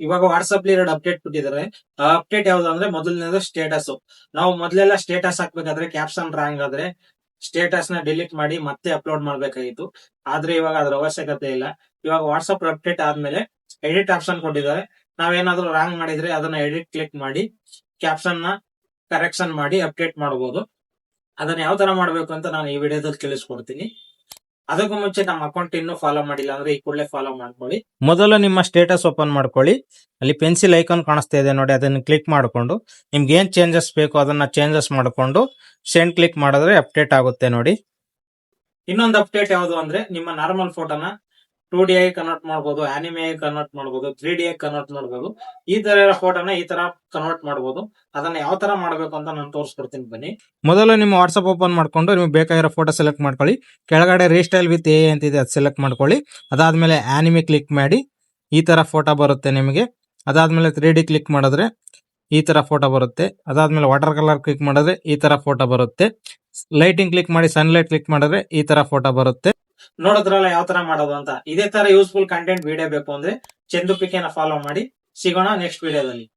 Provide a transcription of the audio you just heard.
ಇವಾಗ ವಾಟ್ಸ್ಆಪ್ ಎರಡು ಅಪ್ಡೇಟ್ ಕೊಟ್ಟಿದ್ದಾರೆ. ಅಪ್ಡೇಟ್ ಯಾವ್ದು ಅಂದ್ರೆ ಮೊದಲನೇದು ಸ್ಟೇಟಸ್. ನಾವು ಮೊದಲೆಲ್ಲ ಸ್ಟೇಟಸ್ ಹಾಕ್ಬೇಕಾದ್ರೆ ಕ್ಯಾಪ್ಷನ್ ರಾಂಗ್ ಆದ್ರೆ ಸ್ಟೇಟಸ್ ನ ಡಿಲೀಟ್ ಮಾಡಿ ಮತ್ತೆ ಅಪ್ಲೋಡ್ ಮಾಡ್ಬೇಕಾಗಿತ್ತು. ಆದ್ರೆ ಇವಾಗ ಅದ್ರ ಅವಶ್ಯಕತೆ ಇಲ್ಲ. ಇವಾಗ ವಾಟ್ಸ್ಆಪ್ ಅಪ್ಡೇಟ್ ಆದ್ಮೇಲೆ ಎಡಿಟ್ ಆಪ್ಷನ್ ಕೊಟ್ಟಿದ್ದಾರೆ. ನಾವೇನಾದ್ರೂ ರಾಂಗ್ ಮಾಡಿದ್ರೆ ಅದನ್ನ ಎಡಿಟ್ ಕ್ಲಿಕ್ ಮಾಡಿ ಕ್ಯಾಪ್ಷನ್ ನ ಕರೆಕ್ಷನ್ ಮಾಡಿ ಅಪ್ಡೇಟ್ ಮಾಡಬಹುದು. ಅದನ್ನ ಯಾವ ತರ ಮಾಡ್ಬೇಕು ಅಂತ ನಾನು ಈ ವಿಡಿಯೋದಲ್ಲಿ ತಿಳಿಸ್ಕೊಡ್ತೀನಿ. ಅದಕ್ಕೂ ಮುಂಚೆ ನಮ್ಮ ಅಕೌಂಟ್ ಇನ್ನೂ ಫಾಲೋ ಮಾಡಿಲ್ಲ ಅಂದ್ರೆ ಈ ಕೂಡಲೇ ಫಾಲೋ ಮಾಡ್ಕೊಳ್ಳಿ. ಮೊದಲು ನಿಮ್ಮ ಸ್ಟೇಟಸ್ ಓಪನ್ ಮಾಡ್ಕೊಳ್ಳಿ. ಅಲ್ಲಿ ಪೆನ್ಸಿಲ್ ಐಕಾನ್ ಕಾಣಿಸ್ತಾ ಇದೆ ನೋಡಿ, ಅದನ್ನ ಕ್ಲಿಕ್ ಮಾಡಿಕೊಂಡು ನಿಮ್ಗೆ ಏನ್ ಚೇಂಜಸ್ ಬೇಕು ಅದನ್ನ ಚೇಂಜಸ್ ಮಾಡಿಕೊಂಡು ಸೆಂಡ್ ಕ್ಲಿಕ್ ಮಾಡಿದ್ರೆ ಅಪ್ಡೇಟ್ ಆಗುತ್ತೆ ನೋಡಿ. ಇನ್ನೊಂದು ಅಪ್ಡೇಟ್ ಯಾವುದು ಅಂದ್ರೆ ನಿಮ್ಮ ನಾರ್ಮಲ್ ಫೋಟೋನ 2D ಆಗಿ ಕನ್ವರ್ಟ್ ಮಾಡಬಹುದು, ಆನಿಮೆ ಆಗಿ ಕನ್ವರ್ಟ್ ಮಾಡಬಹುದು, 3D ಆಗಿ ಕನ್ವರ್ಟ್ ಮಾಡಬಹುದು. ಈ ತರ ಇರೋ ಫೋಟೋನ ಈ ತರ ಕನ್ವರ್ಟ್ ಮಾಡಬಹುದು. ಅದನ್ನ ಯಾವ ತರ ಮಾಡಬೇಕು ಅಂತ ನಾನು ತೋರಿಸ್ಕೊಡ್ತೀನಿ ಬನ್ನಿ. ಮೊದಲು ನಿಮ್ಮ ವಾಟ್ಸ್ಆಪ್ ಓಪನ್ ಮಾಡ್ಕೊಂಡು ನಿಮ್ಗೆ ಬೇಕಾಗಿರೋ ಫೋಟೋ ಸೆಲೆಕ್ಟ್ ಮಾಡ್ಕೊಳ್ಳಿ. ಕೆಳಗಡೆ ರೀಸ್ಟೈಲ್ ವಿತ್ ಎ ಅಂತಿದೆ, ಅದು ಸೆಲೆಕ್ಟ್ ಮಾಡ್ಕೊಳ್ಳಿ. ಅದಾದ್ಮೇಲೆ ಆನಿಮೆ ಕ್ಲಿಕ್ ಮಾಡಿ ಈ ತರ ಫೋಟೋ ಬರುತ್ತೆ ನಿಮಗೆ. ಅದಾದ್ಮೇಲೆ 3D ಕ್ಲಿಕ್ ಮಾಡಿದ್ರೆ ಈ ತರ ಫೋಟೋ ಬರುತ್ತೆ. ಅದಾದ್ಮೇಲೆ ವಾಟರ್ ಕಲರ್ ಕ್ಲಿಕ್ ಮಾಡಿದ್ರೆ ಈ ತರ ಫೋಟೋ ಬರುತ್ತೆ. ಲೈಟಿಂಗ್ ಕ್ಲಿಕ್ ಮಾಡಿ ಸನ್ಲೈಟ್ ಕ್ಲಿಕ್ ಮಾಡಿದ್ರೆ ಈ ತರ ಫೋಟೋ ಬರುತ್ತೆ. ನೋಡಿದ್ರಲ್ಲ ಯಾವ ತರ ಮಾಡೋದು ಅಂತ. ಇದೇ ತರ ಯೂಸ್ಫುಲ್ ಕಂಟೆಂಟ್ ವಿಡಿಯೋ ಬೇಕು ಅಂದ್ರೆ ಚಂದು ಪಿಕೆನ ಫಾಲೋ ಮಾಡಿ. ಸಿಗೋಣ ನೆಕ್ಸ್ಟ್ ವಿಡಿಯೋದಲ್ಲಿ.